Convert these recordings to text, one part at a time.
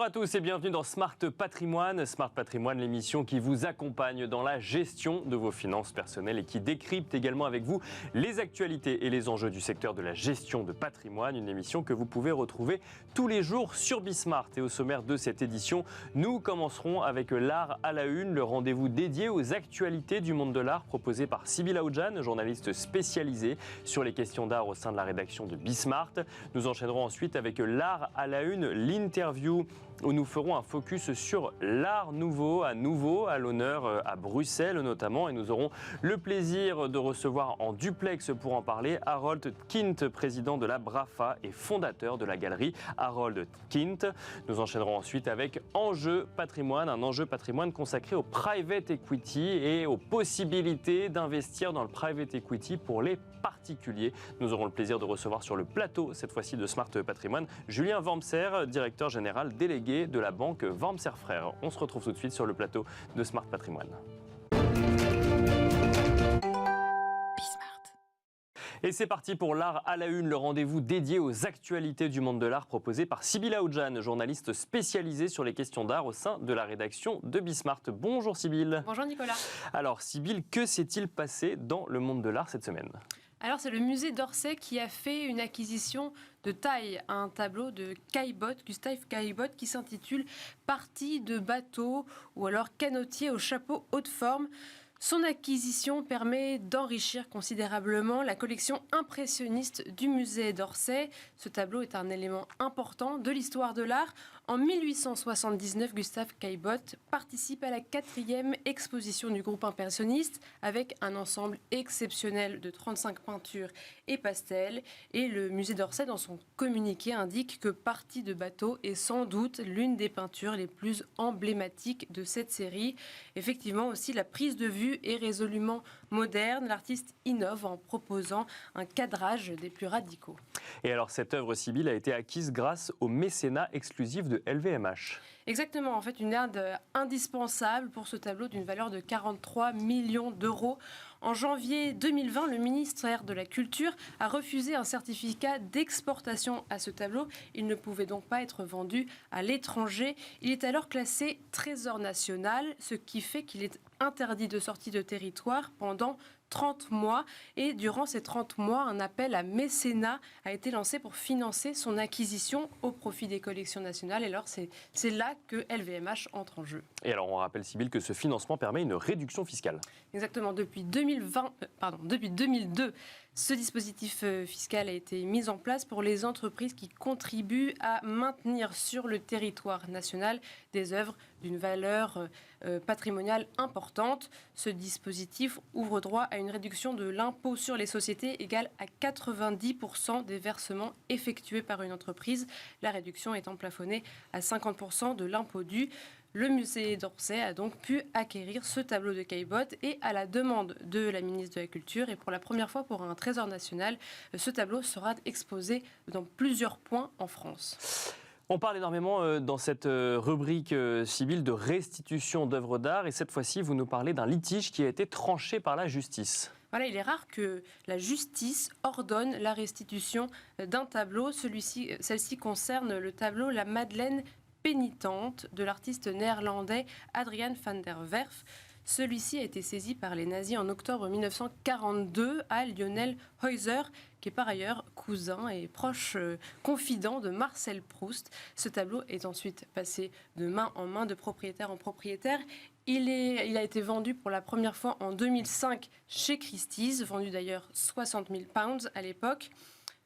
à tous et bienvenue dans Smart Patrimoine. Smart Patrimoine, l'émission qui vous accompagne dans la gestion de vos finances personnelles et qui décrypte également avec vous les actualités et les enjeux du secteur de la gestion de patrimoine. Une émission que vous pouvez retrouver tous les jours sur Bismart. Et au sommaire de cette édition, nous commencerons avec l'art à la une, le rendez-vous dédié aux actualités du monde de l'art proposé par Sybille Aoudjan, journaliste spécialisée sur les questions d'art au sein de la rédaction de Bismart. Nous enchaînerons ensuite avec l'art à la une, l'interview où nous ferons un focus sur l'art nouveau à l'honneur à Bruxelles notamment, et nous aurons le plaisir de recevoir en duplex pour en parler Harold Kint, président de la BRAFA et fondateur de la galerie Harold Kint. Nous enchaînerons ensuite avec Enjeu Patrimoine, un enjeu patrimoine consacré au private equity et aux possibilités d'investir dans le private equity pour les particuliers. Nous aurons le plaisir de recevoir sur le plateau, cette fois-ci de Smart Patrimoine, Julien Wormser, directeur général délégué de la banque Wormser Frères. On se retrouve tout de suite sur le plateau de Smart Patrimoine. Et c'est parti pour l'art à la une, le rendez-vous dédié aux actualités du monde de l'art proposé par Sybille Aoudjan, journaliste spécialisée sur les questions d'art au sein de la rédaction de Bismart. Bonjour Sybille. Bonjour Nicolas. Alors Sybille, que s'est-il passé dans le monde de l'art cette semaine ? Alors c'est le musée d'Orsay qui a fait une acquisition de taille, un tableau de Caillebotte, Gustave Caillebotte, qui s'intitule « Partie de bateau » ou alors « Canotier au chapeau haute forme ». Son acquisition permet d'enrichir considérablement la collection impressionniste du musée d'Orsay. Ce tableau est un élément important de l'histoire de l'art. En 1879, Gustave Caillebotte participe à la 4e exposition du groupe impressionniste avec un ensemble exceptionnel de 35 peintures et pastels. Et le musée d'Orsay, dans son communiqué, indique que Partie de bateau est sans doute l'une des peintures les plus emblématiques de cette série. Effectivement aussi, la prise de vue est résolument moderne. L'artiste innove en proposant un cadrage des plus radicaux. Et alors cette œuvre, Sybille, a été acquise grâce au mécénat exclusif de LVMH. Exactement, en fait une aide indispensable pour ce tableau d'une valeur de 43 millions d'euros. En janvier 2020, le ministère de la Culture a refusé un certificat d'exportation à ce tableau. Il ne pouvait donc pas être vendu à l'étranger. Il est alors classé trésor national, ce qui fait qu'il est interdit de sortie de territoire pendant 30 mois. Et durant ces 30 mois, un appel à mécénat a été lancé pour financer son acquisition au profit des collections nationales. Et alors, c'est là que LVMH entre en jeu. Et alors, on rappelle, Sybille, que ce financement permet une réduction fiscale. Exactement. Depuis 2002, ce dispositif fiscal a été mis en place pour les entreprises qui contribuent à maintenir sur le territoire national des œuvres d'une valeur patrimoniale importante. Ce dispositif ouvre droit à une réduction de l'impôt sur les sociétés égale à 90% des versements effectués par une entreprise, la réduction étant plafonnée à 50% de l'impôt dû. Le musée d'Orsay a donc pu acquérir ce tableau de Caillebotte et à la demande de la ministre de la Culture et pour la première fois pour un trésor national, ce tableau sera exposé dans plusieurs points en France. On parle énormément dans cette rubrique, Sybille, de restitution d'œuvres d'art et cette fois-ci, vous nous parlez d'un litige qui a été tranché par la justice. Voilà, il est rare que la justice ordonne la restitution d'un tableau. Celle-ci concerne le tableau La Madeleine pénitente de l'artiste néerlandais Adriaan van der Werf. Celui-ci a été saisi par les nazis en octobre 1942 à Lionel Heuser, qui est par ailleurs cousin et proche confident de Marcel Proust. Ce tableau est ensuite passé de main en main, de propriétaire en propriétaire. Il a été vendu pour la première fois en 2005 chez Christie's, vendu d'ailleurs 60 000 pounds à l'époque.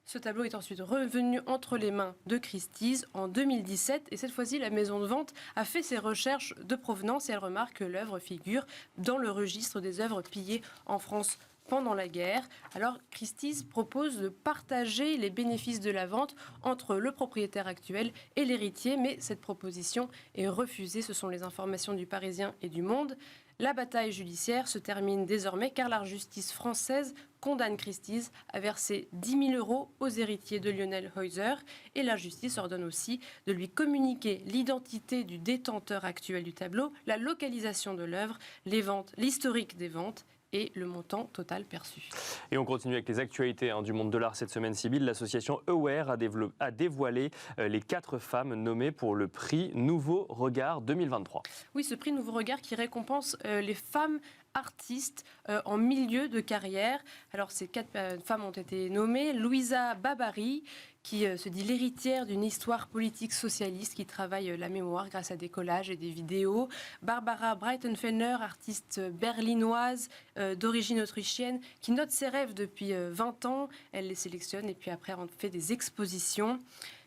Ce tableau est ensuite revenu entre les mains de Christie's en 2017 et cette fois-ci, la maison de vente a fait ses recherches de provenance et elle remarque que l'œuvre figure dans le registre des œuvres pillées en France pendant la guerre. Alors Christie's propose de partager les bénéfices de la vente entre le propriétaire actuel et l'héritier, mais cette proposition est refusée. Ce sont les informations du Parisien et du Monde. La bataille judiciaire se termine désormais car la justice française condamne Christie's à verser 10 000 euros aux héritiers de Lionel Heuser et la justice ordonne aussi de lui communiquer l'identité du détenteur actuel du tableau, la localisation de l'œuvre, les ventes, l'historique des ventes et le montant total perçu. Et on continue avec les actualités du monde de l'art cette semaine, Sybille. L'association Aware a dévoilé les 4 femmes nommées pour le prix Nouveau Regard 2023. Oui, ce prix Nouveau Regard qui récompense les femmes artistes en milieu de carrière. Alors ces 4 femmes ont été nommées. Louisa Babary, qui se dit l'héritière d'une histoire politique socialiste qui travaille la mémoire grâce à des collages et des vidéos. Barbara Breitenfellner, artiste berlinoise d'origine autrichienne, qui note ses rêves depuis 20 ans. Elle les sélectionne et puis après on fait des expositions.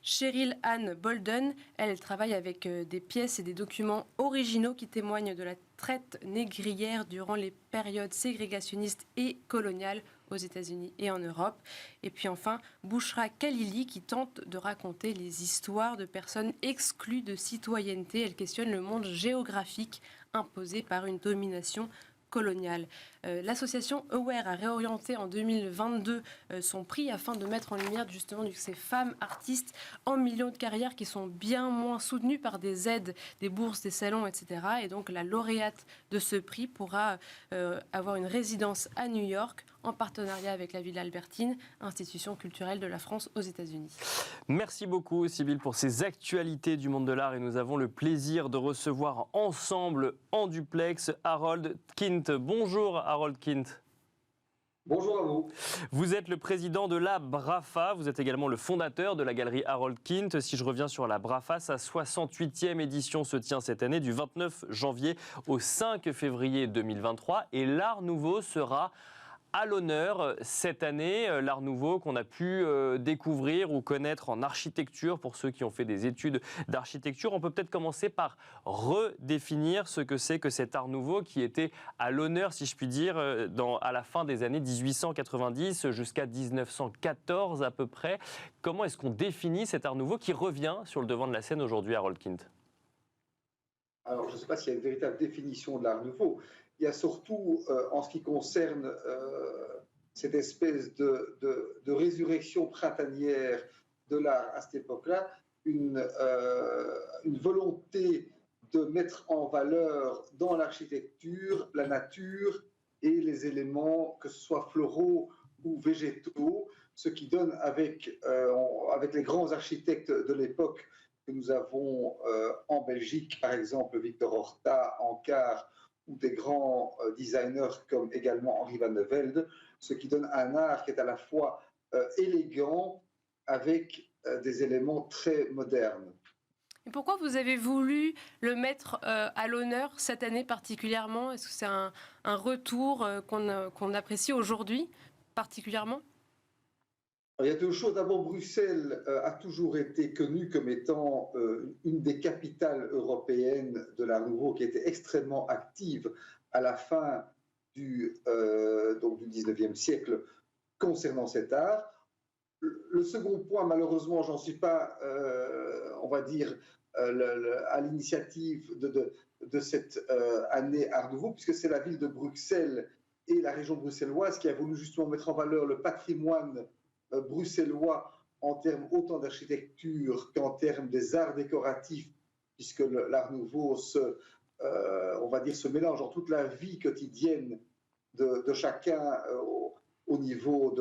Cheryl Ann Bolden, elle travaille avec des pièces et des documents originaux qui témoignent de la traite négrière durant les périodes ségrégationnistes et coloniales aux États-Unis et en Europe. Et puis enfin, Bouchra Khalili qui tente de raconter les histoires de personnes exclues de citoyenneté. Elle questionne le monde géographique imposé par une domination coloniale. L'association Aware a réorienté en 2022 son prix afin de mettre en lumière justement ces femmes artistes en milieu de carrière qui sont bien moins soutenues par des aides, des bourses, des salons, etc. Et donc la lauréate de ce prix pourra avoir une résidence à New York en partenariat avec la Villa Albertine, institution culturelle de la France aux États-Unis. Merci beaucoup, Sybille, pour ces actualités du monde de l'art. Et nous avons le plaisir de recevoir ensemble en duplex Harold Kint. Bonjour Harold Kint. Bonjour à vous. Vous êtes le président de la BRAFA, vous êtes également le fondateur de la galerie Harold Kint. Si je reviens sur la BRAFA, sa 68e édition se tient cette année du 29 janvier au 5 février 2023 et l'art nouveau sera à l'honneur cette année, l'art nouveau qu'on a pu découvrir ou connaître en architecture pour ceux qui ont fait des études d'architecture. On peut peut-être commencer par redéfinir ce que c'est que cet art nouveau qui était à l'honneur, si je puis dire, à la fin des années 1890 jusqu'à 1914 à peu près. Comment est-ce qu'on définit cet art nouveau qui revient sur le devant de la scène aujourd'hui, Harold Kint ? Alors, je ne sais pas s'il y a une véritable définition de l'art nouveau. Il y a surtout, en ce qui concerne cette espèce de résurrection printanière de l'art à cette époque-là, une volonté de mettre en valeur dans l'architecture la nature et les éléments, que ce soit floraux ou végétaux, ce qui donne avec les grands architectes de l'époque que nous avons en Belgique, par exemple Victor Horta, Ankar, ou des grands designers comme également Henri Van de Velde, ce qui donne un art qui est à la fois élégant avec des éléments très modernes. Et pourquoi vous avez voulu le mettre à l'honneur cette année particulièrement ? Est-ce que c'est un retour qu'on apprécie aujourd'hui particulièrement ? Il y a deux choses. D'abord, Bruxelles a toujours été connue comme étant une des capitales européennes de l'art nouveau qui était extrêmement active à la fin du 19e siècle concernant cet art. Le second point, malheureusement, j'en suis pas, on va dire, à l'initiative de cette année art nouveau, puisque c'est la ville de Bruxelles et la région bruxelloise qui a voulu justement mettre en valeur le patrimoine bruxellois en termes autant d'architecture qu'en termes des arts décoratifs, puisque l'art nouveau on va dire, se mélange dans toute la vie quotidienne de chacun au niveau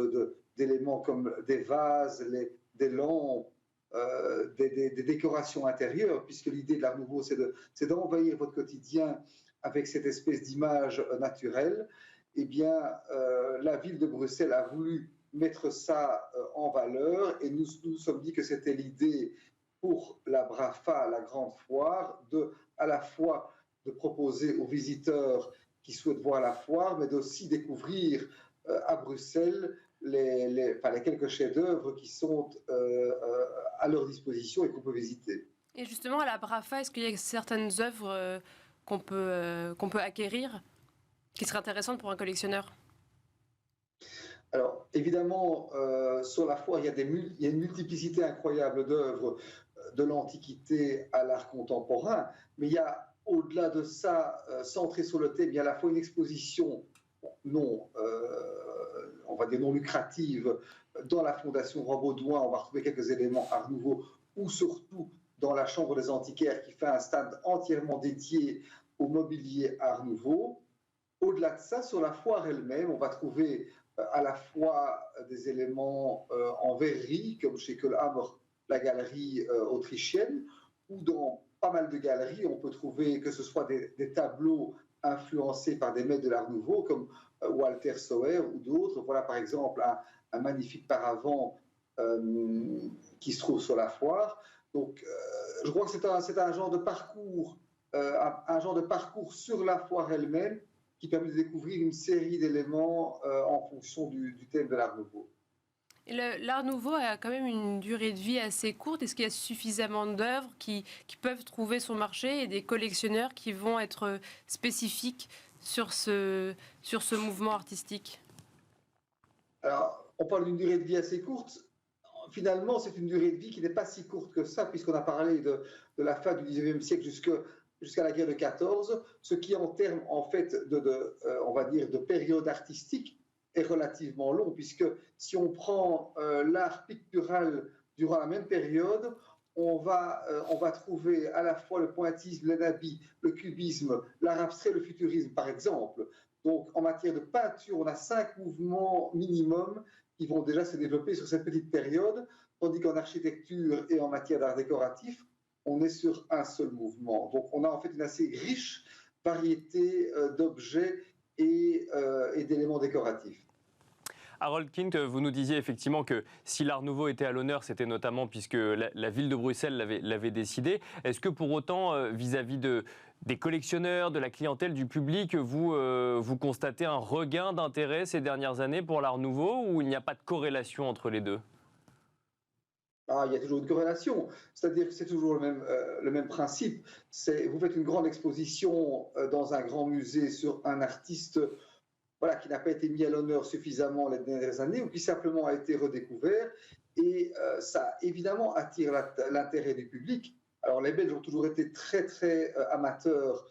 d'éléments comme des vases, des lampes, des décorations intérieures, puisque l'idée de l'art nouveau, c'est d'envahir votre quotidien avec cette espèce d'image naturelle. Eh bien, la ville de Bruxelles a voulu mettre ça en valeur et nous nous sommes dit que c'était l'idée pour la BRAFA, la grande foire, à la fois de proposer aux visiteurs qui souhaitent voir la foire, mais d'aussi découvrir à Bruxelles les quelques chefs-d'œuvre qui sont à leur disposition et qu'on peut visiter. Et justement, à la BRAFA, est-ce qu'il y a certaines œuvres qu'on peut acquérir qui seraient intéressantes pour un collectionneur ? Alors, évidemment, sur la foire, il y a une multiplicité incroyable d'œuvres de l'Antiquité à l'art contemporain, mais il y a, au-delà de ça, centré sur le thème, il y a à la fois une exposition on va dire non lucrative, dans la Fondation Rambaudoin, on va retrouver quelques éléments art nouveau, ou surtout dans la Chambre des antiquaires qui fait un stand entièrement dédié au mobilier art nouveau. Au-delà de ça, sur la foire elle-même, on va trouver à la fois des éléments en verrerie, comme chez Kohlhammer, la galerie autrichienne, ou dans pas mal de galeries, on peut trouver que ce soit des tableaux influencés par des maîtres de l'Art Nouveau, comme Walter Sauer ou d'autres. Voilà par exemple un magnifique paravent qui se trouve sur la foire. Donc, je crois que c'est un genre de parcours, un genre de parcours sur la foire elle-même qui permet de découvrir une série d'éléments en fonction du thème de l'Art Nouveau. L'Art Nouveau a quand même une durée de vie assez courte. Est-ce qu'il y a suffisamment d'œuvres qui peuvent trouver son marché et des collectionneurs qui vont être spécifiques sur ce mouvement artistique? Alors, on parle d'une durée de vie assez courte. Finalement, c'est une durée de vie qui n'est pas si courte que ça, puisqu'on a parlé de la fin du XIXe siècle jusqu'à la guerre de 14, ce qui en termes en fait on va dire de période artistique est relativement long, puisque si on prend l'art pictural durant la même période, on va trouver à la fois le pointillisme, l'anabie, le cubisme, l'art abstrait, le futurisme par exemple. Donc en matière de peinture, on a 5 mouvements minimum qui vont déjà se développer sur cette petite période, tandis qu'en architecture et en matière d'art décoratif, on est sur un seul mouvement. Donc on a en fait une assez riche variété d'objets et d'éléments décoratifs. Harold Kint, vous nous disiez effectivement que si l'Art Nouveau était à l'honneur, c'était notamment puisque la ville de Bruxelles l'avait décidé. Est-ce que pour autant, vis-à-vis des collectionneurs, de la clientèle, du public, vous constatez un regain d'intérêt ces dernières années pour l'Art Nouveau ou il n'y a pas de corrélation entre les deux? Il y a toujours une corrélation, c'est-à-dire que c'est toujours le même principe. Vous faites une grande exposition dans un grand musée sur un artiste qui n'a pas été mis à l'honneur suffisamment les dernières années ou qui simplement a été redécouvert. Et ça, évidemment, attire l'intérêt du public. Alors, les Belges ont toujours été très, très amateurs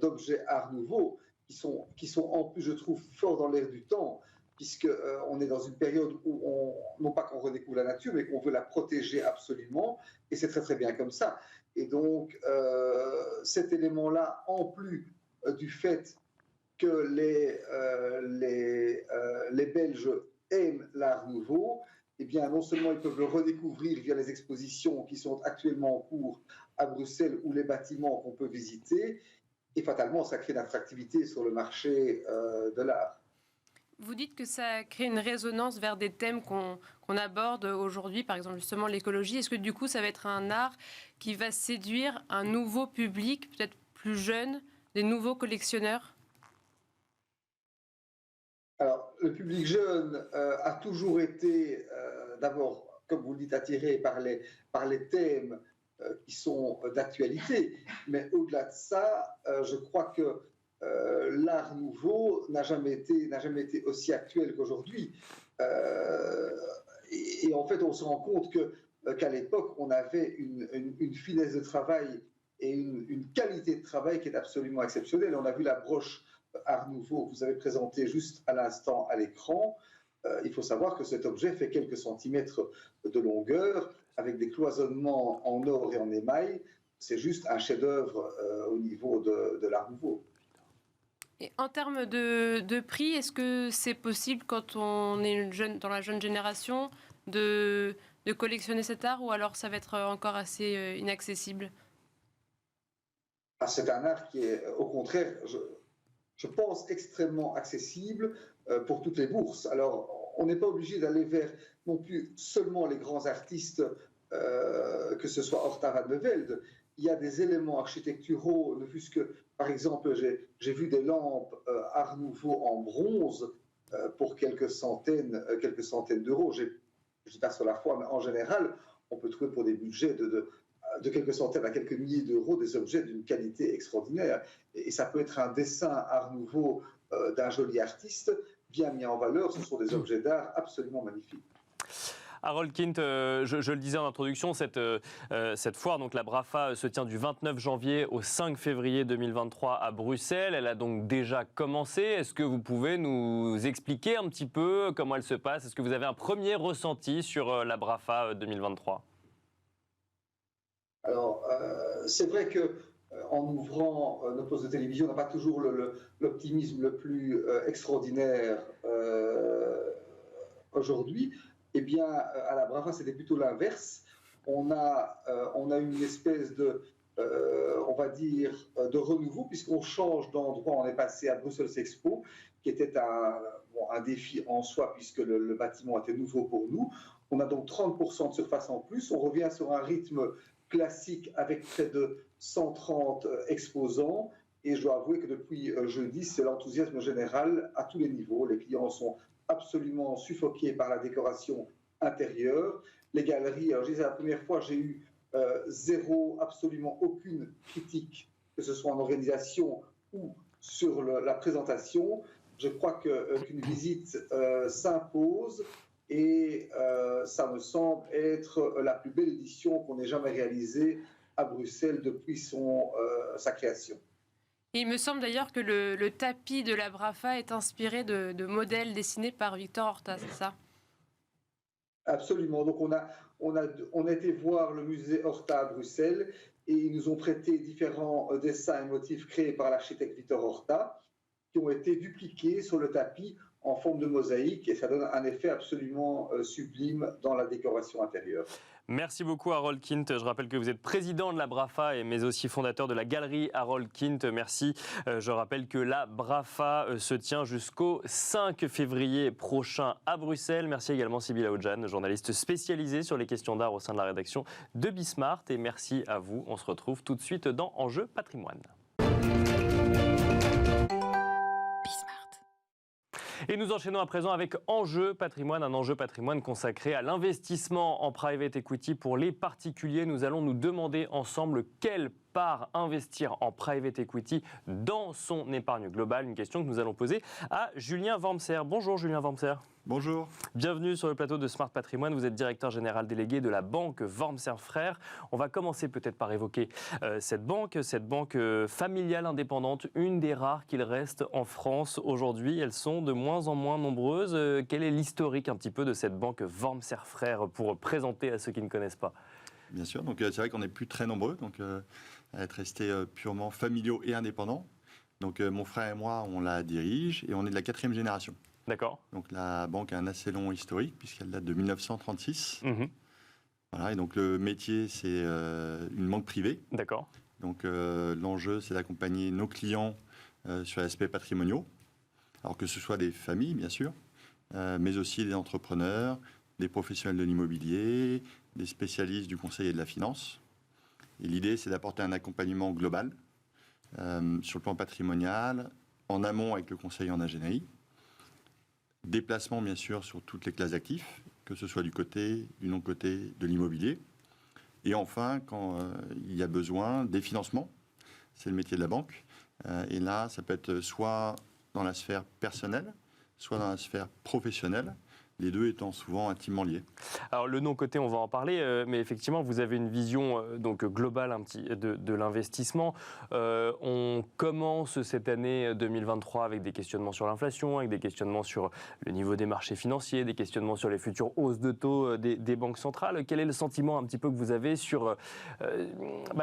d'objets Art Nouveau, qui sont en plus, je trouve, forts dans l'air du temps, puisqu'on est dans une période où, non pas qu'on redécouvre la nature, mais qu'on veut la protéger absolument. Et c'est très, très bien comme ça. Et donc, cet élément-là, en plus du fait que les Belges aiment l'Art Nouveau, eh bien, non seulement ils peuvent le redécouvrir via les expositions qui sont actuellement en cours à Bruxelles ou les bâtiments qu'on peut visiter, et fatalement, ça crée une attractivité sur le marché de l'art. Vous dites que ça crée une résonance vers des thèmes qu'on aborde aujourd'hui, par exemple justement l'écologie. Est-ce que du coup, ça va être un art qui va séduire un nouveau public, peut-être plus jeune, des nouveaux collectionneurs? Alors, le public jeune a toujours été, d'abord, comme vous le dites, attiré par les thèmes qui sont d'actualité. Mais au-delà de ça, je crois que l'art nouveau n'a jamais été aussi actuel qu'aujourd'hui. Et en fait, on se rend compte qu'à l'époque, on avait une finesse de travail et une qualité de travail qui est absolument exceptionnelle. On a vu la broche Art Nouveau que vous avez présenté juste à l'instant à l'écran. Il faut savoir que cet objet fait quelques centimètres de longueur avec des cloisonnements en or et en émail. C'est juste un chef-d'œuvre au niveau de l'Art Nouveau. Et en termes de prix, est-ce que c'est possible quand on est dans la jeune génération de collectionner cet art ou alors ça va être encore assez inaccessible? C'est un art qui est au contraire, je pense, extrêmement accessible pour toutes les bourses. Alors, on n'est pas obligé d'aller vers non plus seulement les grands artistes, que ce soit Horta van de Velde. Il y a des éléments architecturaux, ne fût-ce que, par exemple, j'ai vu des lampes Art Nouveau en bronze pour quelques centaines d'euros. Je ne dis pas sur la foi, mais en général, on peut trouver pour des budgets de quelques centaines à quelques milliers d'euros des objets d'une qualité extraordinaire. Et ça peut être un dessin Art Nouveau d'un joli artiste bien mis en valeur. Ce sont des objets d'art absolument magnifiques. Harold Kint, je le disais en introduction, cette foire, donc la BRAFA, se tient du 29 janvier au 5 février 2023 à Bruxelles. Elle a donc déjà commencé. Est-ce que vous pouvez nous expliquer un petit peu comment elle se passe? Est-ce que vous avez un premier ressenti sur la BRAFA 2023? Alors, c'est vrai que en ouvrant nos postes de télévision, on n'a pas toujours l'optimisme le plus extraordinaire aujourd'hui. Eh bien, à la Brafa, c'était plutôt l'inverse. On a une espèce de, on va dire, de renouveau, puisqu'on change d'endroit. On est passé à Brussels Expo, qui était un défi en soi, puisque le bâtiment était nouveau pour nous. On a donc 30% de surface en plus. On revient sur un rythme classique avec près de 130 exposants. Et je dois avouer que depuis jeudi, c'est l'enthousiasme général à tous les niveaux. Les clients sont absolument suffoqués par la décoration intérieure. Les galeries, alors je disais la première fois, j'ai eu absolument aucune critique, que ce soit en organisation ou sur la présentation. Je crois qu'une visite s'impose et ça me semble être la plus belle édition qu'on ait jamais réalisée à Bruxelles depuis sa création. Et il me semble d'ailleurs que le tapis de la Brafa est inspiré de modèles dessinés par Victor Horta, c'est ça? Absolument. Donc on a été voir le musée Horta à Bruxelles et ils nous ont prêté différents dessins et motifs créés par l'architecte Victor Horta qui ont été dupliqués sur le tapis en forme de mosaïque et ça donne un effet absolument sublime dans la décoration intérieure. Merci beaucoup Harold Kint. Je rappelle que vous êtes président de la Brafa mais aussi fondateur de la galerie Harold Kint. Merci. Je rappelle que la Brafa se tient jusqu'au 5 février prochain à Bruxelles. Merci également Sybille Aoudjan, journaliste spécialisée sur les questions d'art au sein de la rédaction de Bismart. Et merci à vous. On se retrouve tout de suite dans Enjeu Patrimoine. Et nous enchaînons à présent avec Enjeu Patrimoine, un enjeu patrimoine consacré à l'investissement en private equity pour les particuliers. Nous allons nous demander ensemble quelle part investir en private equity dans son épargne globale. Une question que nous allons poser à Julien Wormser. Bonjour Julien Wormser. Bonjour. Bienvenue sur le plateau de Smart Patrimoine. Vous êtes directeur général délégué de la banque Wormser Frères. On va commencer peut-être par évoquer cette banque familiale indépendante, une des rares qu'il reste en France aujourd'hui. Elles sont de moins en moins nombreuses. Quel est l'historique un petit peu de cette banque Wormser Frères pour présenter à ceux qui ne connaissent pas? Bien sûr, donc c'est vrai qu'on n'est plus très nombreux, donc à être restés purement familiaux et indépendants. Donc mon frère et moi, on la dirige et on est de la 4e génération. D'accord. Donc la banque a un assez long historique puisqu'elle date de 1936. Mmh. Voilà, et donc le métier, c'est une banque privée. D'accord. Donc l'enjeu, c'est d'accompagner nos clients sur l'aspect patrimoniaux. Alors que ce soit des familles, bien sûr, mais aussi des entrepreneurs, des professionnels de l'immobilier, des spécialistes du conseil et de la finance. Et l'idée, c'est d'apporter un accompagnement global sur le plan patrimonial, en amont avec le conseil en ingénierie, déplacement bien sûr sur toutes les classes d'actifs, que ce soit du côté, du non-côté de l'immobilier. Et enfin, quand il y a besoin, des financements, c'est le métier de la banque. Et là, ça peut être soit dans la sphère personnelle, soit dans la sphère professionnelle, les deux étant souvent intimement liés. Alors le non-côté, on va en parler, mais effectivement, vous avez une vision donc globale de l'investissement. On commence cette année 2023 avec des questionnements sur l'inflation, avec des questionnements sur le niveau des marchés financiers, des questionnements sur les futures hausses de taux des banques centrales. Quel est le sentiment un petit peu que vous avez sur,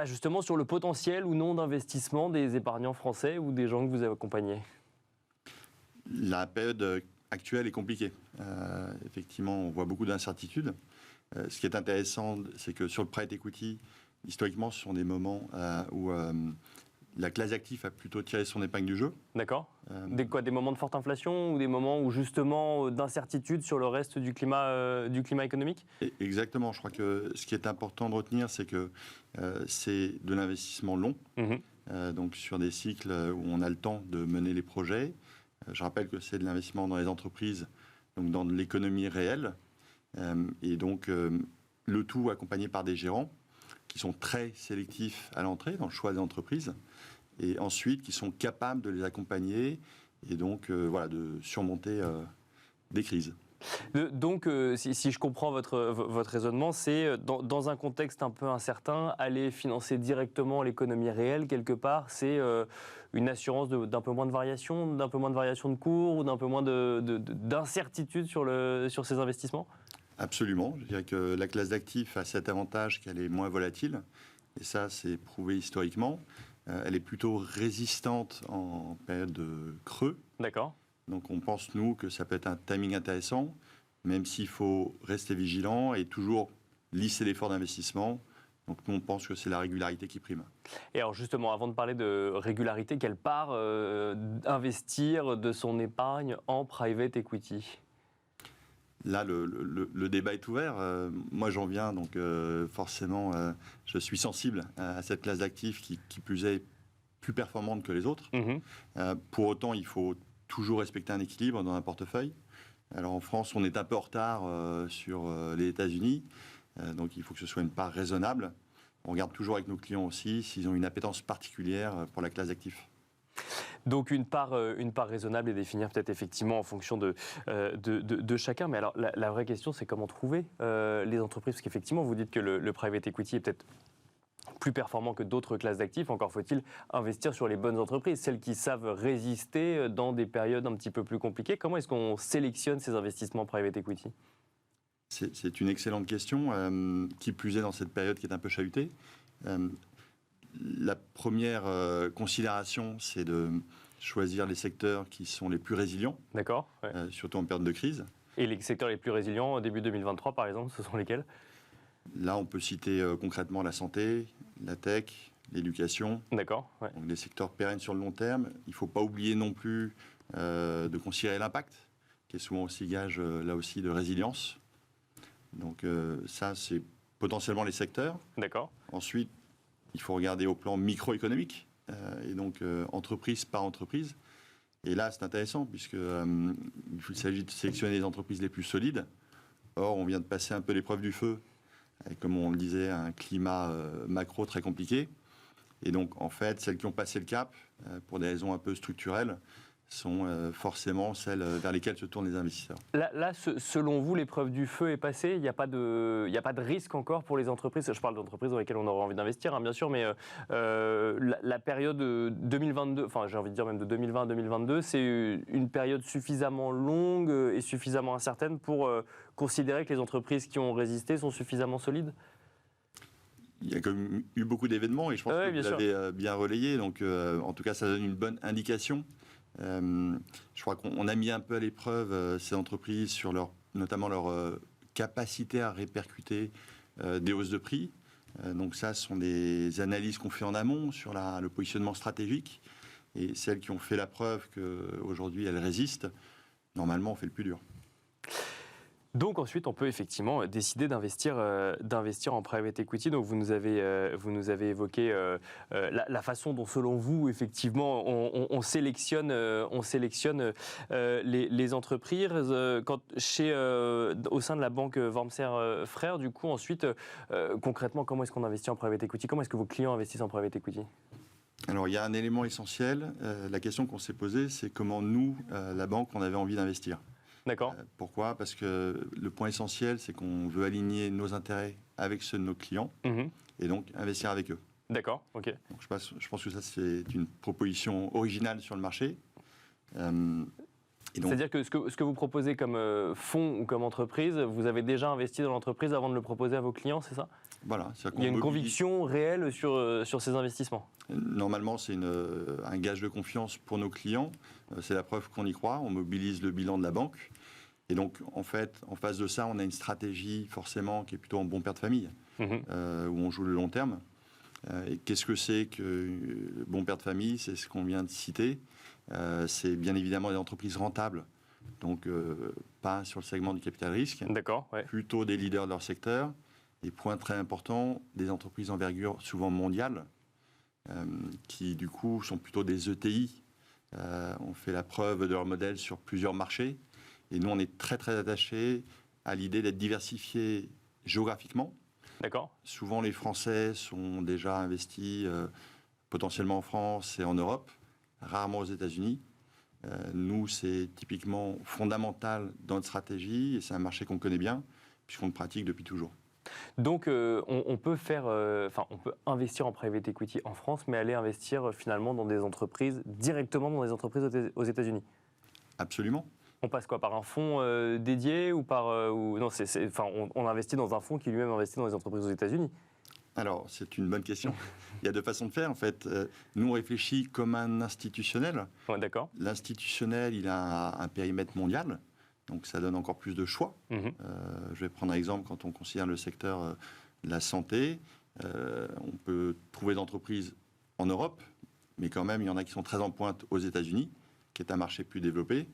justement sur le potentiel ou non d'investissement des épargnants français ou des gens que vous avez accompagnés? La période actuelle est compliquée. Effectivement, on voit beaucoup d'incertitudes. Ce qui est intéressant, c'est que sur le private equity, historiquement, ce sont des moments où la classe d'actifs a plutôt tiré son épingle du jeu. D'accord. Des moments de forte inflation ou des moments où justement d'incertitude sur le reste du climat économique? Exactement. Je crois que ce qui est important de retenir, c'est que c'est de l'investissement long, donc sur des cycles où on a le temps de mener les projets. Je rappelle que c'est de l'investissement dans les entreprises, donc dans l'économie réelle, et donc le tout accompagné par des gérants qui sont très sélectifs à l'entrée dans le choix des entreprises, et ensuite qui sont capables de les accompagner et donc de surmonter des crises. Donc, si je comprends votre raisonnement, c'est dans un contexte un peu incertain, aller financer directement l'économie réelle quelque part, c'est une assurance d'un peu moins de variation, de cours ou d'un peu moins d'incertitude sur ces investissements? Absolument. Je dirais que la classe d'actifs a cet avantage qu'elle est moins volatile. Et ça, c'est prouvé historiquement. elle est plutôt résistante en période de creux. D'accord. Donc on pense, nous, que ça peut être un timing intéressant, même s'il faut rester vigilant et toujours lisser l'effort d'investissement. Donc nous, on pense que c'est la régularité qui prime. Et alors justement, avant de parler de régularité, quelle part investir de son épargne en private equity ? Là, le débat est ouvert. Moi, j'en viens, donc forcément, je suis sensible à cette classe d'actifs qui plus est plus performante que les autres. Pour autant, il faut toujours respecter un équilibre dans un portefeuille. Alors en France, on est un peu en retard sur les États-Unis, donc il faut que ce soit une part raisonnable. On regarde toujours avec nos clients aussi s'ils ont une appétence particulière pour la classe d'actifs. Donc une part raisonnable et définir peut-être effectivement en fonction de chacun. Mais alors la vraie question, c'est comment trouver les entreprises. Parce qu'effectivement, vous dites que le private equity est peut-être plus performant que d'autres classes d'actifs. Encore faut-il investir sur les bonnes entreprises, celles qui savent résister dans des périodes un petit peu plus compliquées. Comment est-ce qu'on sélectionne ces investissements private equity ? C'est une excellente question, qui plus est dans cette période qui est un peu chahutée. La première considération, c'est de choisir les secteurs qui sont les plus résilients, d'accord, ouais. Surtout en période de crise. Et les secteurs les plus résilients, début 2023 par exemple, ce sont lesquels ? Là, on peut citer concrètement la santé, la tech, l'éducation. D'accord. Ouais. Donc des secteurs pérennes sur le long terme. Il ne faut pas oublier non plus de considérer l'impact, qui est souvent aussi gage, là aussi, de résilience. Donc ça, c'est potentiellement les secteurs. D'accord. Ensuite, il faut regarder au plan microéconomique, et donc entreprise par entreprise. Et là, c'est intéressant, puisqu'il s'agit de sélectionner les entreprises les plus solides. Or, on vient de passer un peu l'épreuve du feu, avec, comme on le disait, un climat macro très compliqué. Et donc, en fait, celles qui ont passé le cap, pour des raisons un peu structurelles, sont forcément celles vers lesquelles se tournent les investisseurs. Là, selon vous, l'épreuve du feu est passée. Il n'y a pas de risque encore pour les entreprises. Je parle d'entreprises dans lesquelles on aurait envie d'investir, hein, bien sûr, mais la période 2022, enfin j'ai envie de dire même de 2020 à 2022, c'est une période suffisamment longue et suffisamment incertaine pour considérer que les entreprises qui ont résisté sont suffisamment solides ? Il y a quand même eu beaucoup d'événements et je pense que vous l'avez bien relayé. Donc, en tout cas, ça donne une bonne indication. Je crois qu'on a mis un peu à l'épreuve ces entreprises sur notamment leur capacité à répercuter des hausses de prix. Donc ça, ce sont des analyses qu'on fait en amont sur le positionnement stratégique. Et celles qui ont fait la preuve qu'aujourd'hui elles résistent, normalement on fait le plus dur. Donc ensuite, on peut effectivement décider d'investir en private equity. Donc vous nous avez évoqué la façon dont, selon vous, effectivement, on sélectionne les entreprises. Au sein de la banque Wormser Frères, du coup, ensuite, concrètement, comment est-ce qu'on investit en private equity ? Comment est-ce que vos clients investissent en private equity ? Alors, il y a un élément essentiel. La question qu'on s'est posée, c'est comment nous, la banque, on avait envie d'investir. D'accord. Pourquoi ? Parce que le point essentiel, c'est qu'on veut aligner nos intérêts avec ceux de nos clients et donc investir avec eux. D'accord, ok. Donc je pense que ça, c'est une proposition originale sur le marché. C'est-à-dire que ce que vous proposez comme fonds ou comme entreprise, vous avez déjà investi dans l'entreprise avant de le proposer à vos clients, c'est ça ? Voilà. Il y a une conviction réelle sur ces investissements ? Normalement, c'est un gage de confiance pour nos clients. C'est la preuve qu'on y croit. On mobilise le bilan de la banque. Et donc, en fait, en face de ça, on a une stratégie forcément qui est plutôt en bon père de famille, où on joue le long terme. Et qu'est-ce que c'est que bon père de famille ? C'est ce qu'on vient de citer. C'est bien évidemment des entreprises rentables, donc pas sur le segment du capital risque. D'accord, ouais. Plutôt des leaders de leur secteur. Et point très important, des entreprises d'envergure souvent mondiales, qui du coup sont plutôt des ETI. On fait la preuve de leur modèle sur plusieurs marchés. Et nous, on est très très attachés à l'idée d'être diversifiés géographiquement. D'accord. Souvent, les Français sont déjà investis potentiellement en France et en Europe, rarement aux États-Unis. Nous, c'est typiquement fondamental dans notre stratégie et c'est un marché qu'on connaît bien puisqu'on le pratique depuis toujours. Donc, on peut investir en private equity en France, mais aller investir finalement dans des entreprises, directement dans des entreprises aux États-Unis. Absolument. On passe quoi, par un fonds dédié ou par non, on investit dans un fonds qui lui-même investit dans des entreprises aux États-Unis. Alors, c'est une bonne question. Il y a deux façons de faire, en fait. Nous, on réfléchit comme un institutionnel. Ouais, d'accord. L'institutionnel, il a un périmètre mondial, donc ça donne encore plus de choix. Je vais prendre un exemple, quand on considère le secteur de la santé, on peut trouver des entreprises en Europe, mais quand même, il y en a qui sont très en pointe aux États-Unis, qui est un marché plus développé.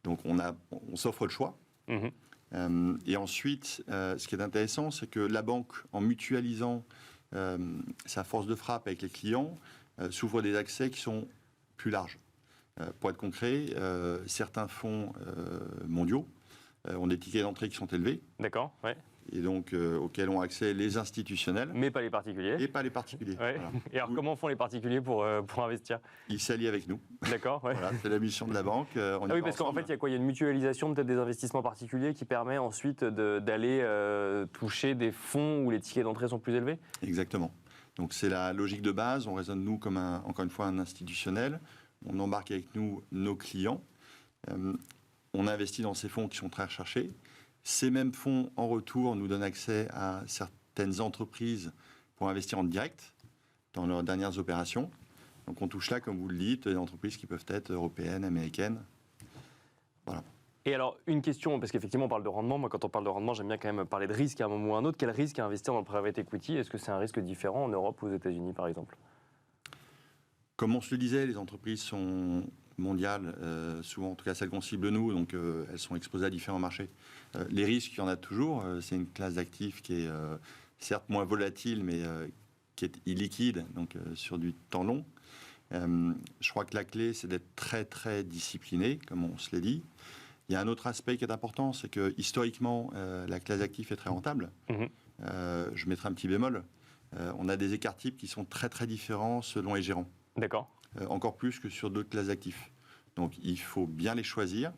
Donc, on s'offre le choix. Et ensuite, ce qui est intéressant, c'est que la banque, en mutualisant sa force de frappe avec les clients, s'ouvre des accès qui sont plus larges. Pour être concret, certains fonds mondiaux ont des tickets d'entrée qui sont élevés. D'accord, ouais. Et donc auxquels ont accès les institutionnels. Mais pas les particuliers. Et pas les particuliers. Ouais. Voilà. Et alors, comment font les particuliers pour investir? Ils s'allient avec nous. D'accord, ouais. Voilà, c'est la mission de la banque. Oui, parce qu'en fait, il y a quoi? Il y a une mutualisation peut-être des investissements particuliers qui permet ensuite d'aller toucher des fonds où les tickets d'entrée sont plus élevés? Exactement. Donc c'est la logique de base. On raisonne, nous, comme encore une fois un institutionnel. On embarque avec nous nos clients. On investit dans ces fonds qui sont très recherchés. Ces mêmes fonds, en retour, nous donnent accès à certaines entreprises pour investir en direct dans leurs dernières opérations. Donc on touche là, comme vous le dites, des entreprises qui peuvent être européennes, américaines. Voilà. Et alors, une question, parce qu'effectivement, on parle de rendement. Moi, quand on parle de rendement, j'aime bien quand même parler de risque à un moment ou à un autre. Quel risque à investir dans le private equity? Est-ce que c'est un risque différent en Europe ou aux États-Unis, par exemple? Comme on se le disait, les entreprises sont mondiales, souvent en tout cas celles qu'on cible nous, donc elles sont exposées à différents marchés. Les risques, il y en a toujours. C'est une classe d'actifs qui est certes moins volatile, mais qui est illiquide, donc sur du temps long. Je crois que la clé, c'est d'être très très discipliné, comme on se l'est dit. Il y a un autre aspect qui est important, c'est que historiquement, la classe d'actifs est très rentable. Je mettrai un petit bémol. On a des écarts types qui sont très très différents selon les gérants. D'accord. Encore plus que sur d'autres classes d'actifs. Donc il faut bien les choisir.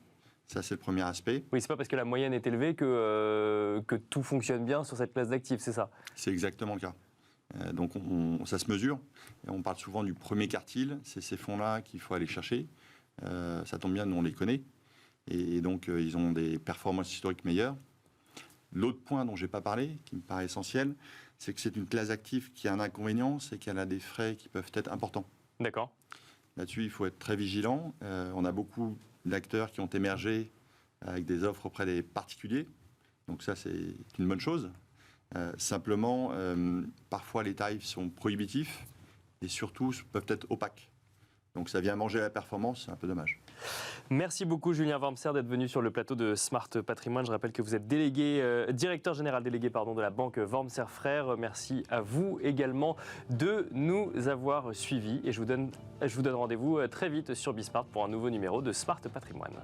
Ça, c'est le premier aspect. Oui, c'est pas parce que la moyenne est élevée que tout fonctionne bien sur cette classe d'actifs, c'est ça? C'est exactement le cas. Donc ça se mesure. Et on parle souvent du premier quartile. C'est ces fonds-là qu'il faut aller chercher. Ça tombe bien, nous on les connaît. Et donc ils ont des performances historiques meilleures. L'autre point dont je n'ai pas parlé, qui me paraît essentiel, c'est que c'est une classe d'actifs qui a un inconvénient, c'est qu'elle a des frais qui peuvent être importants. D'accord. Là-dessus, il faut être très vigilant. On a beaucoup d'acteurs qui ont émergé avec des offres auprès des particuliers. Donc ça, c'est une bonne chose. Simplement, parfois, les tarifs sont prohibitifs et surtout peuvent être opaques. Donc ça vient manger la performance, c'est un peu dommage. Merci beaucoup Julien Wormser d'être venu sur le plateau de Smart Patrimoine. Je rappelle que vous êtes directeur général délégué de la banque Wormser Frères. Merci à vous également de nous avoir suivis et je vous donne rendez-vous très vite sur Bismart pour un nouveau numéro de Smart Patrimoine.